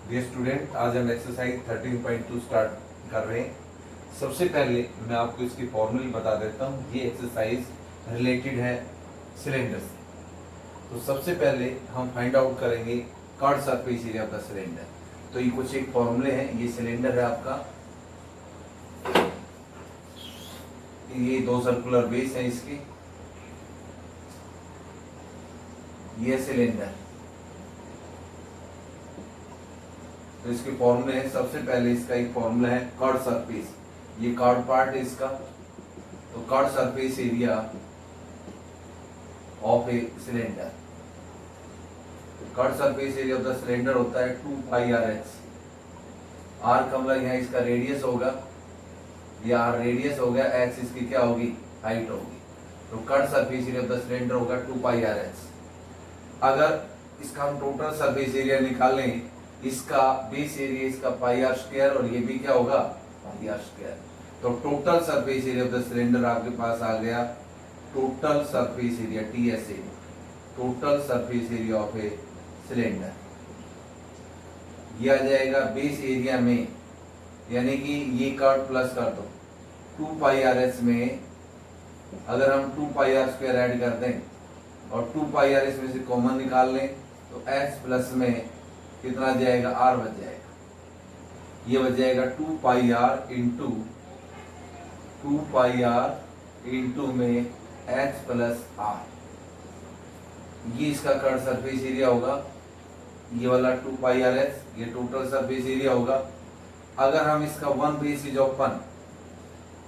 Dear student, आज हम exercise 13.2 start कर रहे हैं। सबसे पहले मैं आपको इसकी फॉर्मूले बता देता हूँ। ये एक्सरसाइज रिलेटेड है सिलेंडर से। तो सबसे पहले हम फाइंड आउट करेंगे curve surface area of the cylinder. तो ये कुछ एक फॉर्मूले हैं। ये सिलेंडर है आपका, ये दो सर्कुलर बेस है इसके, ये सिलेंडर। तो इसके फॉर्मूले हैं। सबसे पहले इसका एक फॉर्मूला है कर्व सरफेस, ये कर्व पार्ट है इसका। तो curve surface area of a cylinder, curve surface area of the cylinder होता है 2 पाई आर एच। आर का मतलब यहाँ इसका रेडियस होगा, ये आर रेडियस हो गया, एच इसकी क्या होगी, हाइट होगी। तो curve surface area of the cylinder होगा 2 पाई आर एच। अगर इसका हम टोटल सरफेस एरिया निकालें, इसका बेस एरिया इसका पाई आर स्क्वायर और ये भी क्या होगा, पाई आर स्क्वायर। तो total surface area of the cylinder आपके पास आ गया, total surface area TSA, total surface area of a cylinder. ये आ जाएगा बेस एरिया में, यानी कि ये कर्व प्लस कर दो 2 पाई आर एस में। अगर हम 2 पाई आर स्क्वायर ऐड कर दें और 2 पाई आर इसमें से कॉमन निकाल लें तो एच प्लस में कितना जाएगा, आर बच जाएगा। ये बच जाएगा 2 pi R into 2 pi R into में एच प्लस आर। ये इसका कर्व सरफेस एरिया होगा, ये वाला 2 पाई आर एच, ये टोटल सरफेस एरिया होगा। अगर हम इसका one base is open,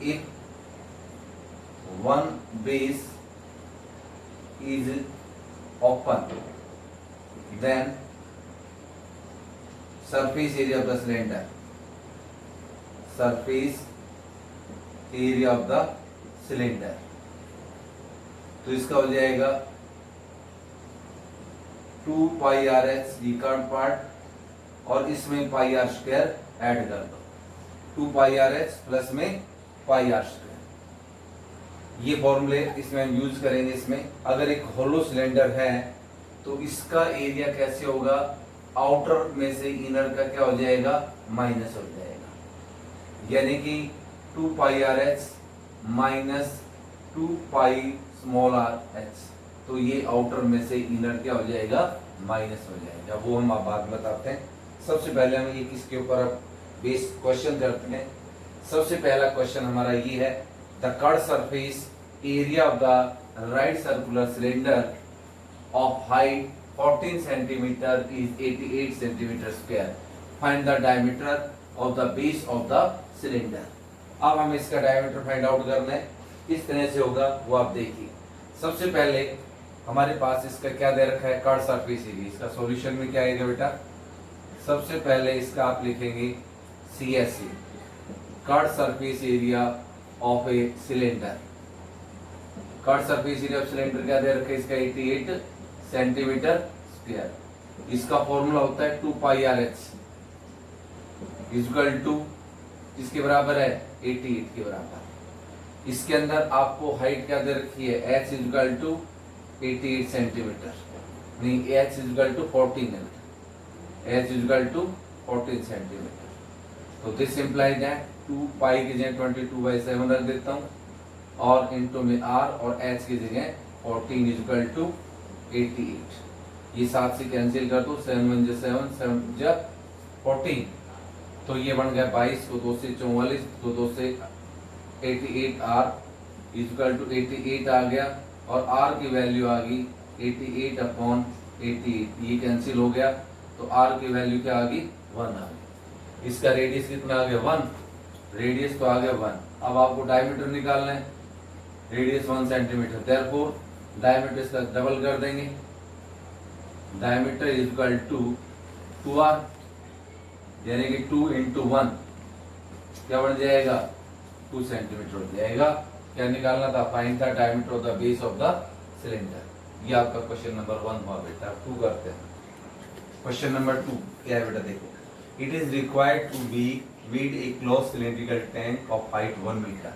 if one base is open, then surface area of the cylinder, surface area of the cylinder, तो इसका हो जाएगा 2 पाई आर एच ये कर्व पार्ट और इसमें पाई आर स्क्वायर ऐड कर दो, 2 पाई आर एच प्लस में पाई आर स्क्वायर। ये फॉर्मूले इसमें हम यूज करेंगे। इसमें अगर एक होलो सिलेंडर है तो इसका एरिया कैसे होगा, आउटर में से इनर का क्या हो जाएगा, माइनस हो जाएगा। यानी कि 2 pi R H minus 2 pi small R H, तो ये आउटर में से इनर क्या हो जाएगा, माइनस हो जाएगा। वो हम आप बाद में बताते हैं। सबसे पहले हम ये किसके ऊपर बेस क्वेश्चन करते हैं। सबसे पहला क्वेश्चन हमारा ये है, the curved surface area of the right circular cylinder of height 14 cm is 88 cm square. Find the diameter of the base of the cylinder. अब हम इसका डायमीटर फाइंड आउट करना है। किस तरह से होगा वो आप देखिए। सबसे पहले हमारे पास इसका क्या दे रखा है, कर्व सरफेस एरिया। इसका सॉल्यूशन में क्या आएगा बेटा, सबसे पहले इसका आप लिखेंगे CSE, curve surface area of a cylinder. Curve surface area of cylinder क्या दे रखा है, इसका 88 सेंटीमीटर स्क्वायर। इसका फॉर्मूला होता है 2 pi R H equal to, इसके बराबर है 88 के बराबर। इसके अंदर आपको हाइट क्या दे रखी है, h इक्वल टू 88 सेंटीमीटर, नहीं h इक्वल टू 14 है, h इक्वल टू 14 सेंटीमीटर। तो दिस इंप्लाइज दैट 2 पाई की जगह 22/7 रख देता हूँ और इंटू में r और h की जगह 14 इक्वल टू 88। ये 7 से कैंसिल कर दो, 7 1 जा 7, 7 जा 14, तो ये बन गया 22 को 2 से 44, तो 2 से 88 r इक्वल टू 88 आ गया और r की वैल्यू आ गई 88/88, ये कैंसिल हो गया तो r की वैल्यू क्या आ गई, 1 आ गई। इसका रेडियस कितना आ गया, 1, रेडियस तो आ गया 1। अब आपको डायमीटर निकालना है, रेडियस 1 सेंटीमीटर, देयरफॉर डायमीटर इसका डबल कर देंगे, डायमीटर इक्वल टू 2r, यानी कि 2 इंटू 1 क्या बन जाएगा, 2 सेंटीमीटर हो जाएगा। क्या निकालना था, find the diameter of the base of the cylinder. ये आपका क्वेश्चन नंबर 1 हुआ बेटा। 2 करते हैं। क्वेश्चन नंबर 2 क्या है बेटा, देखो, it is required to be with a closed cylindrical tank of height 1 meter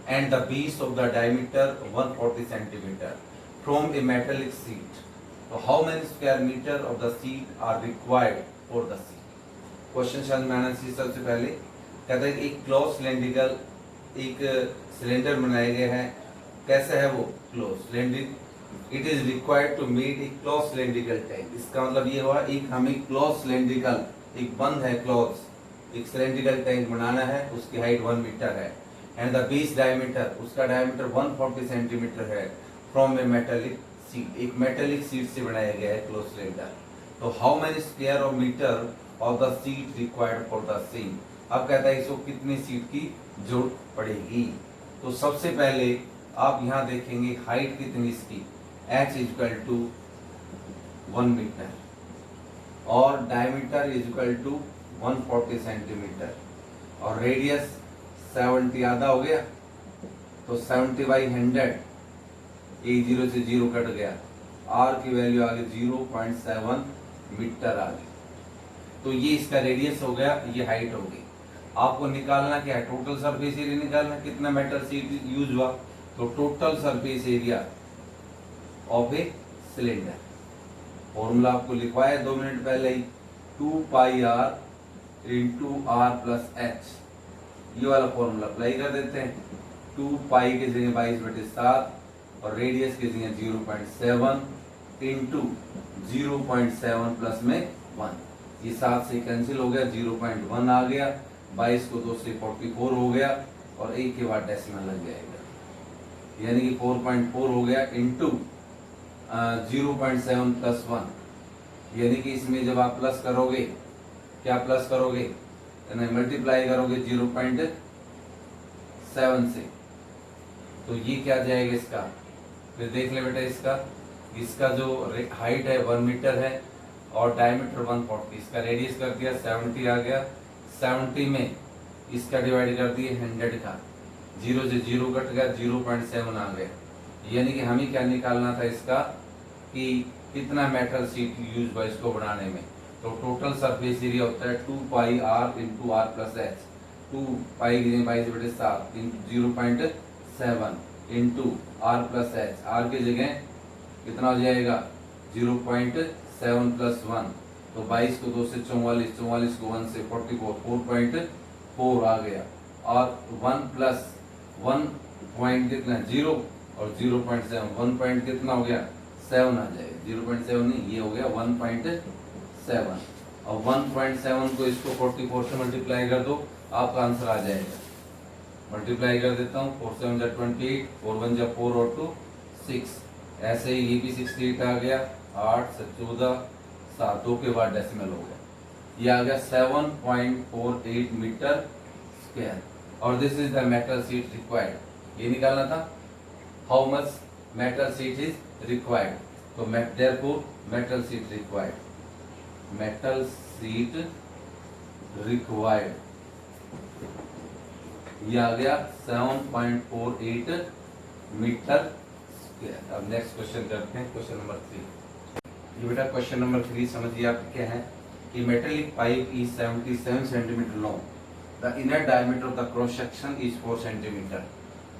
and the base of the diameter 140 centimeter from a metallic sheet. So how many square meter of the sheet are required for the sheet? Question समझ में आना चाहिए। सबसे पहले कहता है कि एक क्लोज सिलेंड्रिकल एक सिलेंडर बनाया गया है। कैसा है वो? Close cylindric. It is required to make a close cylindrical tank. इसका मतलब ये हुआ एक हमें क्लोज सिलेंड्रिकल, एक बंद है क्लोज, एक सिलेंड्रिकल टैंक बनाना है। उसकी हाइट 1 मीटर है एंड द बेस डायमीटर, उसका डायमीटर 140 सेंटीमीटर है फ्रॉम ए मेटेलिक सीट, एक मेटेलिक सीट से बनाया गया है क्लोज सिलेंडर। तो how many square of metre of the sheet required for the same. अब कहता है इसको कितनी सीट की जरूरत पड़ेगी। तो सबसे पहले आप यहाँ देखेंगे हाइट कितनी इसकी, h इक्वल टू 1 मीटर और डायमीटर इक्वल टू 140 सेंटीमीटर और रेडियस 70 आधा हो गया। तो 70/100, एक 0 से 0 कट गया, r की वैल्यू आ गई 0.7 मीटर आ गई। तो ये इसका रेडियस हो गया, ये हाइट हो गई। आपको निकालना क्या है? टोटल सरफेस एरिया निकालना, कितना मेटल शीट यूज हुआ। तो total surface area of a cylinder, formula आपको लिखवाया 2 मिनट पहले ही, 2πr into r plus h, ये वाला फॉर्मूला अप्लाई कर देते हैं। 2π की जगह 22/7 और रेडियस की जगह 0.7 इंटू 0.7 प्लस में 1, ये 7 से कैंसिल हो गया, 0.1 आ गया, 22 को 2 से 44 हो गया और 1 के बाद डेसिमल लग जाएगा, यानी कि 4.4 हो गया इंटू 0.7 प्लस 1, यानी कि इसमें जब आप प्लस करोगे, क्या प्लस करोगे, मल्टीप्लाई करोगे 0.7 से, तो ये क्या जाएगा इसका, फिर देख ले बेटा इसका जो हाइट है 1 मीटर है और डायमीटर 140, इसका रेडियस कर दिया 70 आ गया, 70 में इसका डिवाइड कर दिए 100 का, 0 से 0 कट गया, 0.7 आ गया। यानी कि हमें क्या निकालना था इसका कि कितना मेटल शीट यूज हुआ इसको बनाने में। तो टोटल सरफेस एरिया होता है 2πr into r plus h, 2π की जगह 22/7 into 0.7 into r plus h, r की जगह कितना हो जाएगा 0.7 प्लस 1, तो 22 को 2 से 44, 44 को 1 से 44, 4.4 आ गया और 1 प्लस 1 पॉइंट कितना 0 और 0.7, 1 पॉइंट कितना हो गया 7 आ जाएगा, 0.7 नहीं, ये हो गया 1.7 और 1.7 को इसको 44 से मल्टीप्लाई कर दो, आपका आंसर आ जाएगा। मल्टीप्लाई कर देता हूँ, 4 7 जा 28, 4 1 जा 4 और 2 6, ऐसे ही ये भी 68 आ गया, 8 से 14, 7, 2 के बाद डेसिमल हो गया, ये आ गया 7.48 मीटर स्क्वायर और this is the metal sheet required. ये निकालना था how much metal sheet is required. तो therefore metal sheet required, metal sheet required, ये आ गया 7.48 मीटर स्क्वायर। अब नेक्स्ट क्वेश्चन करते हैं, क्वेश्चन नंबर 3। ये बेटा क्वेश्चन नंबर 3 समझिए आप क्या है कि metallic pipe is 77 centimetre long, the inner diameter of the cross section is 4 centimetre,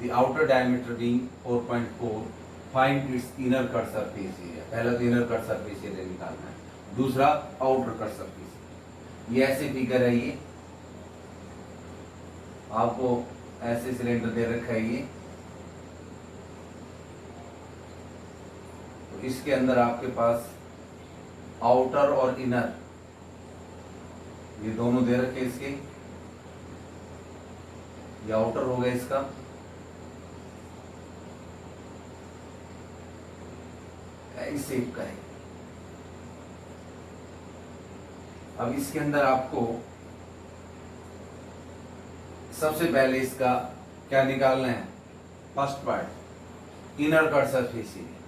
the outer diameter being 4.4, find its inner cut surface area. पहला तो इनर कट सरफेस एरिया निकालना है, दूसरा आउटर कट सरफेस एरिया। ये ऐसे figure है, ये आपको ऐसे सिलेंडर दे रखा है ये, तो इसके अंदर आपके पास आउटर और इनर ये दोनों दे रखे इसके, ये आउटर हो गया इसका, इस शेप का है। अब इसके अंदर आपको सबसे पहले इसका क्या निकालना है, first part inner cut surface area.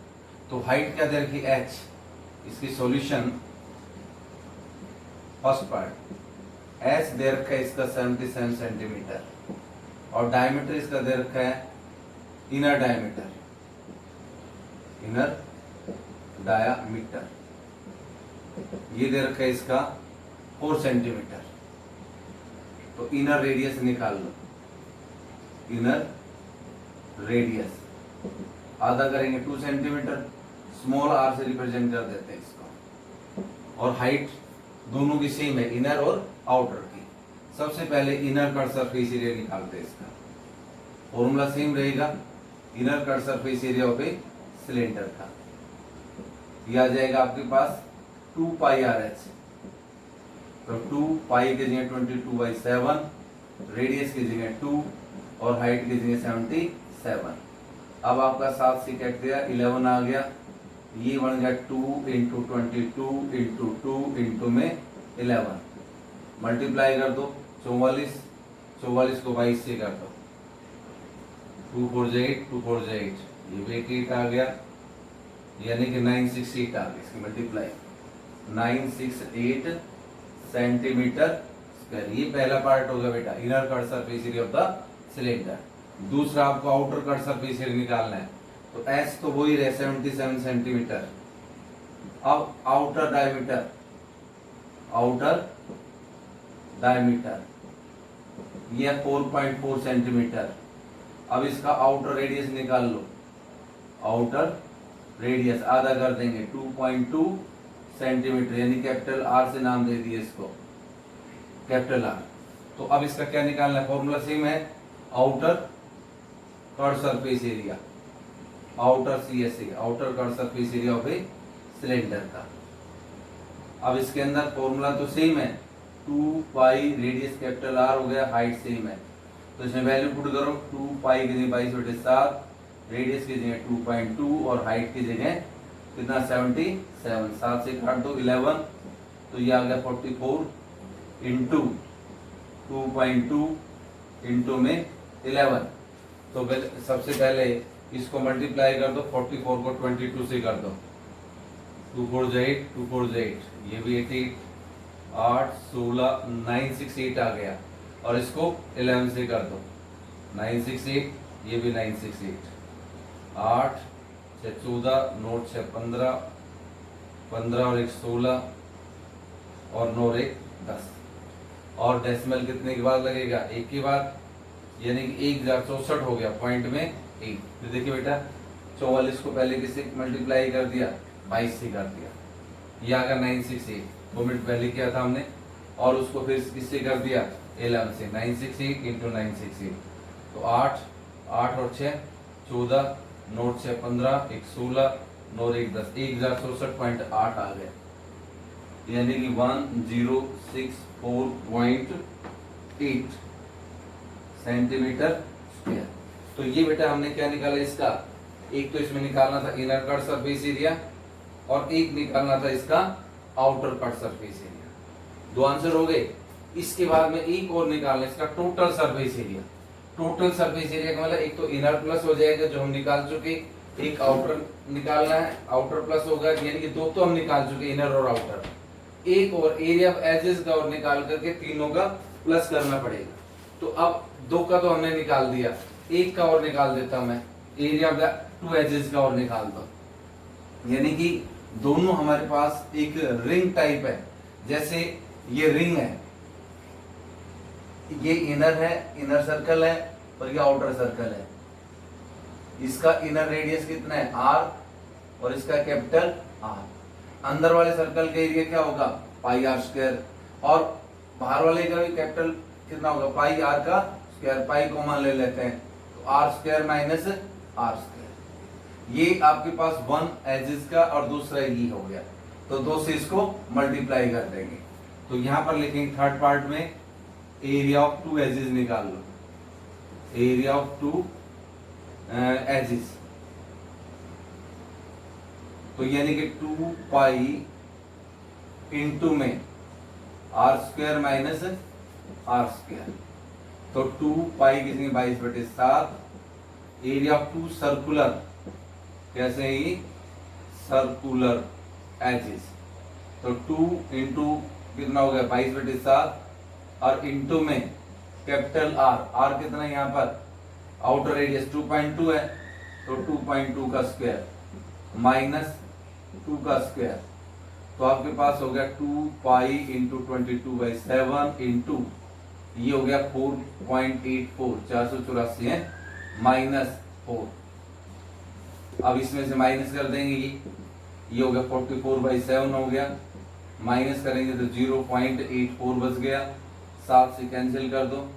तो हाइट क्या दे रखी h, इसकी सॉल्यूशन फर्स्ट पार्ट h दे रखा है इसका 77 सेंटीमीटर और डायमीटर इसका दे रखा है इनर डायमीटर, इनर डायामीटर ये दे रखा है इसका 4 सेंटीमीटर। तो इनर रेडियस निकाल लो, इनर रेडियस आधा करेंगे 2 सेंटीमीटर, स्मॉल r से रिप्रेजेंट कर देते हैं इसको, और हाइट दोनों की सेम है, इनर और आउटर की। सबसे पहले इनर कट सरफेस एरिया निकालते हैं। इसका फॉर्मूला सेम रहेगा, inner cut surface area of a cylinder का। यह आ जाएगा आपके पास 2 पाई आर एच। तो 2 पाई की जगह 22/7, रेडियस की जगह 2 और हाइट की जगह 77। अब आपका 7 से कट गया, 11 आ गया। ये बन गया 2 इंटू 22 इंटू 2 इंटू में 11, मल्टीप्लाई कर दो 44, 44 को 22 से कर दो, 2 4 8, 2 4 8, ये भी 88 आ गया, यानी कि 968 आ गया। इसकी मल्टीप्लाई 968 सेंटीमीटर स्क्वायर। ये पहला पार्ट होगा बेटा, inner cut surface area of the cylinder. दूसरा आपको आउटर कट सरफेस एरिया निकालना है, तो एस तो वही रहे 77 सेंटीमीटर। अब आउटर डायमीटर ये 4.4 सेंटीमीटर। अब इसका आउटर रेडियस निकाल लो, आउटर रेडियस आधा कर देंगे 2.2 सेंटीमीटर, यानी कैपिटल आर से नाम दे दिए इसको, कैपिटल आर। तो अब इसका क्या निकालना है, फॉर्मूला सेम है, outer cut surface area, outer CSA, outer cut surface area of a cylinder का। अब इसके अंदर फॉर्मूला तो सेम है, 2 पाई रेडियस कैपिटल आर हो गया, हाइट सेम है, तो इसमें वैल्यू पुट करो, 2 पाई की जगह 22/7, रेडियस की जगह 2.2 और हाइट की जगह कितना 77, 7 से काट दो 11, तो ये आ गया 44 इंटू 2.2 इंटू में 11। तो सबसे पहले इसको मल्टीप्लाई कर दो, 44 को 22 से कर दो, 2 4 8, 2 4 8, ये भी 88, 8 16, 968 आ गया, और इसको 11 से कर दो, 968, ये भी 968, 8 6 14, 9 6 15, 15 और 1 16, और 9 1 10, और डेसिमल कितने के बाद लगेगा, 1 के बाद, यानी कि 1064 हो गया, पॉइंट में 1। फिर देखिए बेटा 44 को पहले किससे मल्टीप्लाई कर दिया, 22 से कर दिया, ये आ गया 968, 2 मिनट पहले किया था हमने, और उसको फिर किससे कर दिया 11 से, 968 इंटू 968, तो 8 8 और 6 14, 9 6 15, 1 16, 9 1 10, 1064.8 आ गया, यानी कि 1064.8 सेंटीमीटर स्क्वायर। तो ये बेटा हमने क्या निकाला इसका, एक तो इसमें निकालना था इनर कट सरफेस एरिया, और एक निकालना था इसका outer cut surface area. 2 answer हो गए। इसके बाद में एक और निकालना इसका total surface area. Total surface area का मतलब एक तो इनर प्लस हो जाएगा जो हम निकाल चुके, एक आउटर निकालना है, आउटर प्लस होगा, यानी कि 2 तो हम निकाल चुके, इनर और आउटर, एक और एरिया ऑफ एजेस का और निकाल करके तीनों का प्लस करना पड़ेगा। तो अब 2 का तो हमने निकाल दिया, एक का और निकाल देता मैं, एरिया ऑफ द 2 एजेस का और निकाल दो, यानी कि दोनों हमारे पास एक रिंग टाइप है। जैसे ये रिंग है, ये इनर है, इनर सर्कल है, और ये आउटर सर्कल है। इसका इनर रेडियस कितना है r, और इसका कैपिटल R। अंदर वाले सर्कल का एरिया क्या होगा पाई r स्क्वायर, और बाहर वाले का भी कैपिटल कितना होगा पाई r का स्क्वायर, पाई कॉमन ले लेते हैं, तो r square minus r square. ये आपके पास 1 एजेस का और दूसरा ये हो गया, तो 2 से इसको मल्टीप्लाई कर देंगे। तो यहां पर लिखेंगे थर्ड पार्ट में एरिया ऑफ 2 एजेस निकाल लो, एरिया ऑफ 2 एजेस, तो यानी कि 2 पाई इंटू में r square minus r square, तो 2 पाई कितनी 22/7, एरिया ऑफ 2 सर्कुलर, कैसे ही सर्कुलर एजेस, तो 2 इंटू कितना हो गया 22/7, और इंटू में कैपिटल R कितना है यहाँ पर, आउटर रेडियस 2.2 है, तो 2.2 का स्क्वायर माइनस 2 का स्क्वायर, तो आपके पास हो गया 2 पाई इंटू 22/7 इंटू ये हो गया 4.84, 484 है माइनस 4। अब इसमें से माइनस कर देंगे, ये हो गया 44/7 हो गया, माइनस करेंगे तो 0.84 बच गया, 7 से कैंसिल कर दो,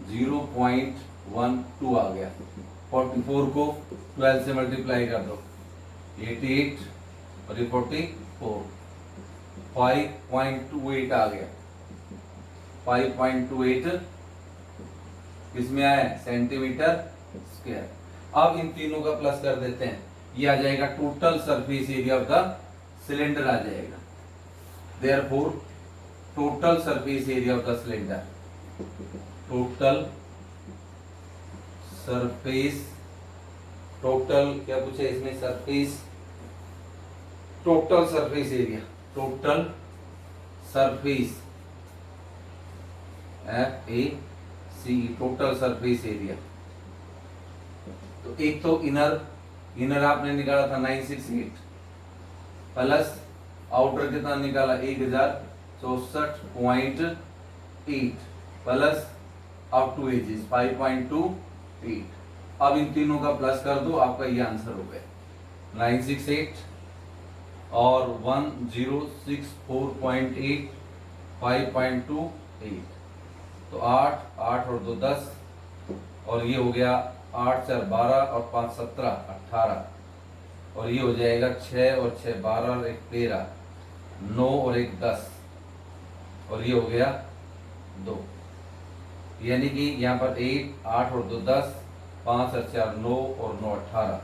0.12 आ गया। 44 को 12 से मल्टीप्लाई कर दो, 88 और ये 44, 5.28 आ गया। 5.28 किसमें आया? Centimetre square. अब इन तीनों का प्लस कर देते हैं, ये आ जाएगा total surface area of the cylinder आ जाएगा। Therefore total surface area of the cylinder, total surface, total क्या पूछा इसमें? Surface, total surface area, total surface FAC, total surface area. तो एक तो इनर आपने निकाला था 968 प्लस आउटर कितना निकाला? 1064.8 प्लस अप टू एजेस 5.28। अब इन तीनों का प्लस कर दो, आपका ये आंसर हो गया 968 और 1064.8 5.28। तो 8 और 2 10 और ये हो गया 8 4 12 और 5 17 18 और ये हो जाएगा 6 और 6 12 और 1 13, 9 और 1 10 और ये हो गया 2। यानी कि यहाँ पर 8 और 2 10, 5 और 4 9 और 9 18,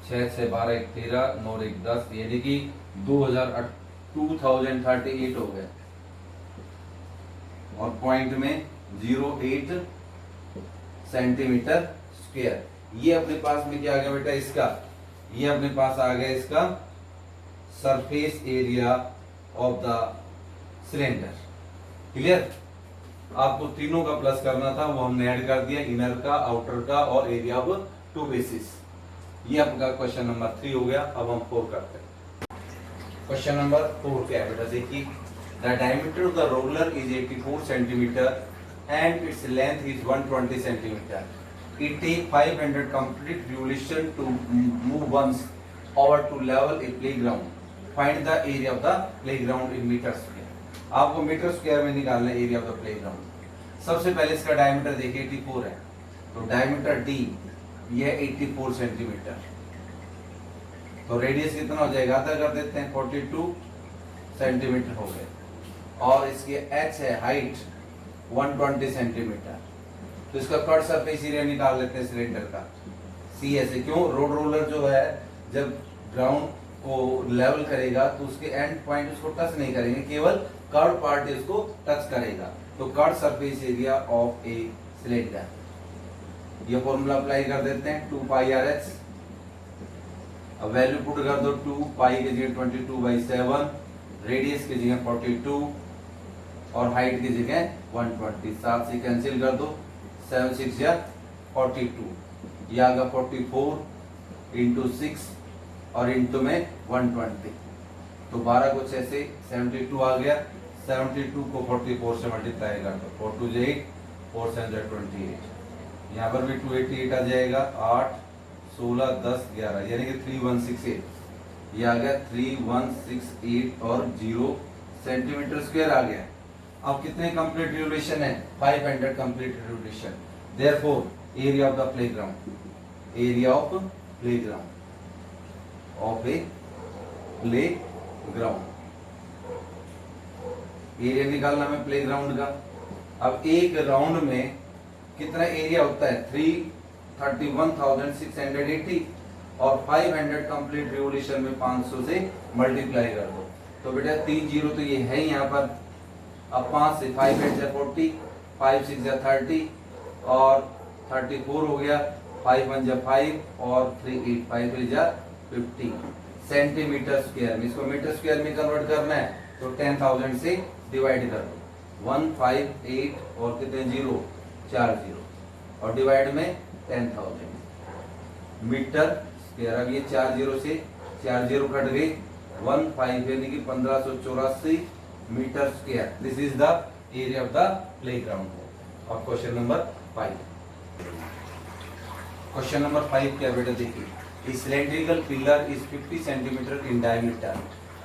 6 6 12 1 13, 9 और 1 10, यानी कि 2038 हो गया। और पॉइंट में 08 सेंटीमीटर स्क्वायर। ये अपने पास में क्या आ गया बेटा? इसका ये अपने पास आ गया इसका surface area of the cylinder. Clear? आपको तीनों का प्लस करना था, वो हमने ऐड कर दिया, इनर का, आउटर का और एरिया ऑफ टू बेसिस। ये आपका क्वेश्चन नंबर 3 हो गया। अब हम 4 करते हैं। क्वेश्चन नंबर 4 क्या है बेटा? देखिए, the diameter of the roller is 84 centimetre and its length is 120 centimeter. It takes 500 complete revolution to move once over to level a playground. Find the area of the playground in meter square. आपको metre square में निकालना है area of the playground. सबसे पहले इसका diameter देखिए 84 है, तो डायमीटर D ये 84 सेंटीमीटर। तो रेडियस कितना हो जाएगा? आधा कर देते हैं, 42 सेंटीमीटर हो गए। और इसकी H है हाइट 120 सेंटीमीटर। तो इसका कट सरफेस एरिया निकाल लेते हैं सिलेंडर का। सी ऐसे क्यों? रोड रोलर जो है जब ग्राउंड को लेवल करेगा तो उसके एंड पॉइंट उसको टच नहीं करेंगे, केवल कर्व पार्ट इसको टच करेगा। तो cut surface area of a cylinder, ये फॉर्मूला अप्लाई कर देते हैं 2 पाई आर एच। अब वैल्यू पुट कर दो, 2 पाई की जगह 22/7, रेडियस की जगह 42 और हाइट की जगह 120। 7 से कैंसिल कर दो, 7 6 या 42, ये आ गया 44 इंटू 6 और इंटू में 120। तो 12 को 6 से 72 आ गया। 72 को 44 से मल्टीप्लाई कर दो, 4 2 8, 4 7 28। यहाँ पर भी 288 आ जाएगा, 8 16 10 11, यानी कि 3168। ये आ गया 3168 और 0 सेंटीमीटर स्क्वायर आ गया। अब कितने कंप्लीट रिवोल्यूशन है? 500 complete revolution. Therefore area of the playground, area of playground of A playground, area निकालना में प्लेग्राउंड का। अब एक राउंड में कितना एरिया होता है? 331,680 और 500 कंप्लीट रिवोल्यूशन में 500 से मल्टीप्लाई कर दो। तो बेटा 3 0 तो ये है यहाँ पर। अब 5 से 5 8 से 40, 5 6 से 30 और 34 हो गया, 5 1 से 5 और 3 8, 5 3 से 50 सेंटीमीटर स्क्वायर में। इसको मीटर स्क्वायर में कन्वर्ट करना है तो 10,000 से डिवाइड कर दो। 158 और कितने 0 4 0 और डिवाइड में 10,000 मीटर स्क्वायर। अब ये 4 0 से 4 0 कट गई, 15 यानी कि 1584 metre square. This is the area of the playground. अब क्वेश्चन नंबर 5। क्वेश्चन नंबर 5 क्या बेटा? देखिए, a cylindrical pillar is 50 centimeter in diameter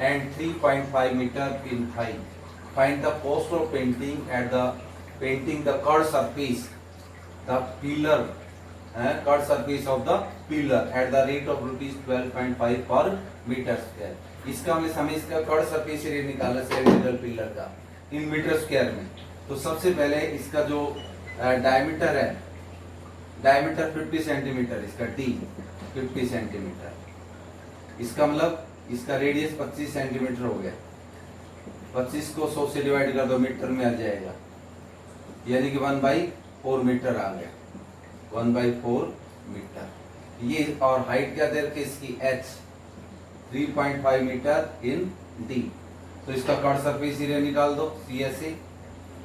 and 3.5 meter in height. Find the cost of painting the curved surface, the pillar, curved surface of the pillar at the rate of rupees 12.5 per meter square. इसका हमें इसका curve surface area निकालना cylindrical pillar का in metre square में। तो सबसे पहले इसका जो डायमीटर है, डायमीटर 50 सेंटीमीटर, इसका डी 50 सेंटीमीटर, इसका मतलब इसका रेडियस 25 सेंटीमीटर हो गया। 25 को 100 से डिवाइड कर दो, मीटर में आ जाएगा, यानी कि 1/4 मीटर आ गया, 1/4 मीटर ये। और हाइट क्या दे रखी इसकी h 3.5 मीटर इन d। तो इसका कर्व सरफेस एरिया निकाल दो, CSA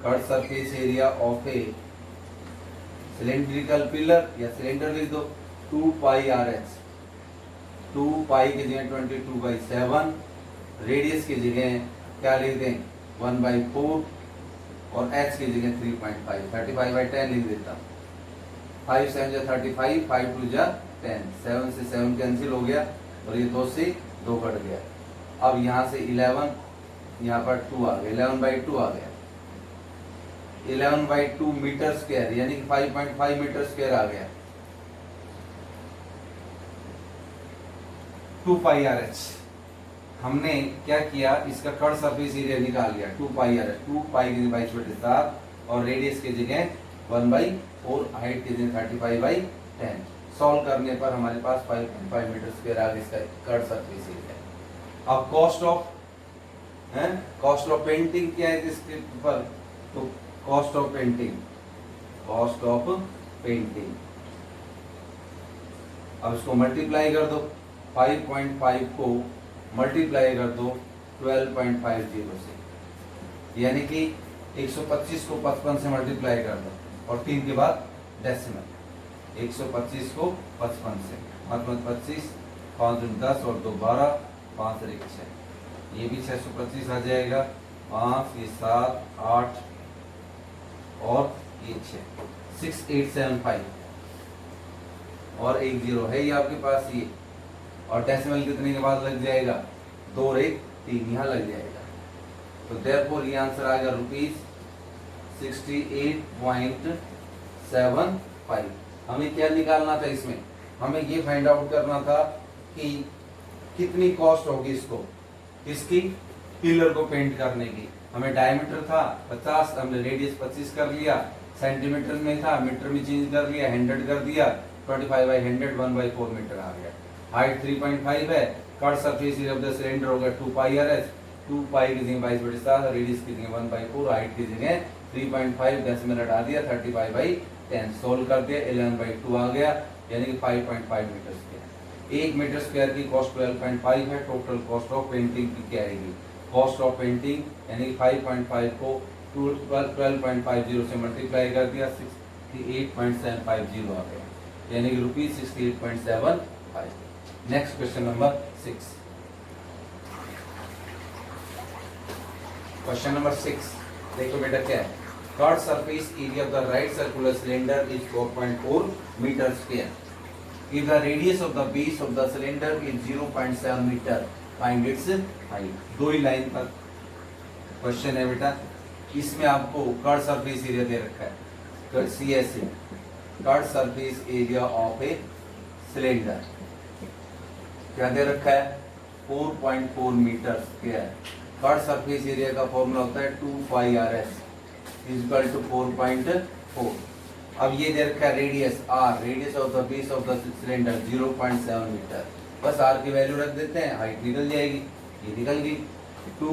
curve surface area of A cylindrical pillar या सिलेंडर लिख दो 2 पाई RH, 2 पाई की जगह 22/7, रेडियस की जगह क्या लिख दें 1/4 और h की जगह 3.5, 35/10 लिख देता। 5 7 जा 35, 5 2 जा 10, 7 से 7 कैंसिल हो गया और ये 2 से 2 कट गया। अब यहाँ से 11, यहाँ पर 2 आ गया, 11/2 आ गया, 11/2 मीटर स्क्वायर, यानी कि 5.5 मीटर स्क्वायर आ गया। 2 पाई RH हमने क्या किया, इसका कर्व सरफेस एरिया निकाल लिया 2 पाई RH, 2 पाई की 22/7 और रेडियस की जगह 1/4, हाइट की जगह 35/10। सॉल्व करने पर हमारे पास 5.5 मीटर स्क्वायर आ गया इसका कर्व सरफेस एरिया। अब कॉस्ट ऑफ पेंटिंग क्या है इसके ऊपर, तो कॉस्ट ऑफ पेंटिंग अब इसको मल्टीप्लाई कर दो, 5.5 को मल्टीप्लाई कर दो 12.50 से, यानी कि 125 को 55 से मल्टीप्लाई कर दो और 3 के बाद डेसिमल। 125 को 55 से, 25, 5 10 और 2 12, 5 1 6, ये भी 625 आ जाएगा, 5 ये 7 8 और ये 6, 6875 और 1 0 है ये आपके पास ये, और डेसिमल कितने के बाद लग जाएगा 2 और 1 3 यहाँ लग जाएगा। तो देयरफॉर ये आंसर आएगा ₹68.75। हमें क्या निकालना था इसमें, हमें ये फाइंड आउट करना था कि कितनी कॉस्ट होगी इसको, इसकी पिलर को पेंट करने की। हमें डायमीटर था 50, हमने रेडियस 25 कर लिया, सेंटीमीटर में था मीटर में चेंज कर लिया, 100 कर दिया, 25/100 1/4 मीटर आ गया। हाइट 3.5 है, curve surface area of the cylinder होगा 2 पाई RH, 2 पाई की जगह 22/7, रेडियस की जगह 1/4, हाइट की जगह 3.5, डेसिमल हटा दिया 35/10, सोल्व कर दिया 11/2 आ गया, यानी कि 5.5 मीटर स्क्वायर। 1 मीटर स्क्वायर की कॉस्ट 12.5 है। टोटल कॉस्ट ऑफ पेंटिंग की क्या आएगी, कॉस्ट ऑफ पेंटिंग यानी कि 5.5 को 12.50 से मल्टीप्लाई कर दिया 68.750 आ गया, यानी कि ₹68.75। Next question number 6। Question number 6 देखो बेटा क्या है, curve surface area of the right circular cylinder is 4.4 metre square. If the radius of the base of the cylinder is 0.7 meter, find its height। 2 he line पर question है बेटा, इसमें आपको curve surface area दे रखा है CSA, curve surface area of a cylinder क्या दे रखा है 4.4 metre square. Curve surface area का फॉर्मूला होता है 2 पाई RH इक्वल टू 4.4। अब ये दे रखा है radius R, radius of the base of the cylinder 0.7 metre, बस R की वैल्यू रख देते हैं, हाइट निकल जाएगी, ये निकल गई 2,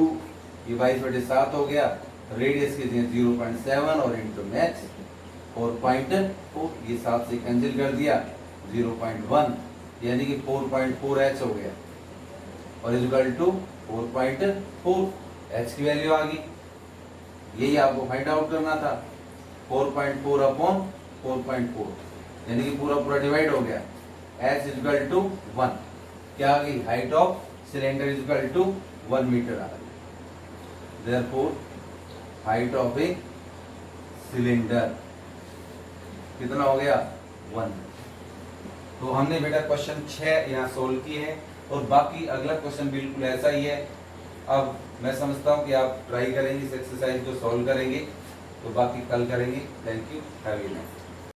ये 22/7 हो गया, रेडियस की जगह 0.7 और इंटू मैक्स 4.4, ये 7 से कैंसिल कर दिया 0.1, यानी कि 4.4H हो गया और इक्वल टू 4.4, H की वैल्यू आ गई। यही आपको फाइंड आउट करना था, 4.4 अपॉन 4.4, यानी कि पूरा पूरा डिवाइड हो गया, H इक्वल टू 1, क्या आ गई height of cylinder equal to 1 metre आ गई। Therefore height of a cylinder कितना हो गया 1। तो हमने बेटा क्वेश्चन 6 यहाँ सोल्व किए हैं और बाकी अगला क्वेश्चन बिल्कुल ऐसा ही है, अब मैं समझता हूँ कि आप ट्राई करेंगे, इस एक्सरसाइज को सॉल्व करेंगे, तो बाकी कल करेंगे। Thank you, have a nice day.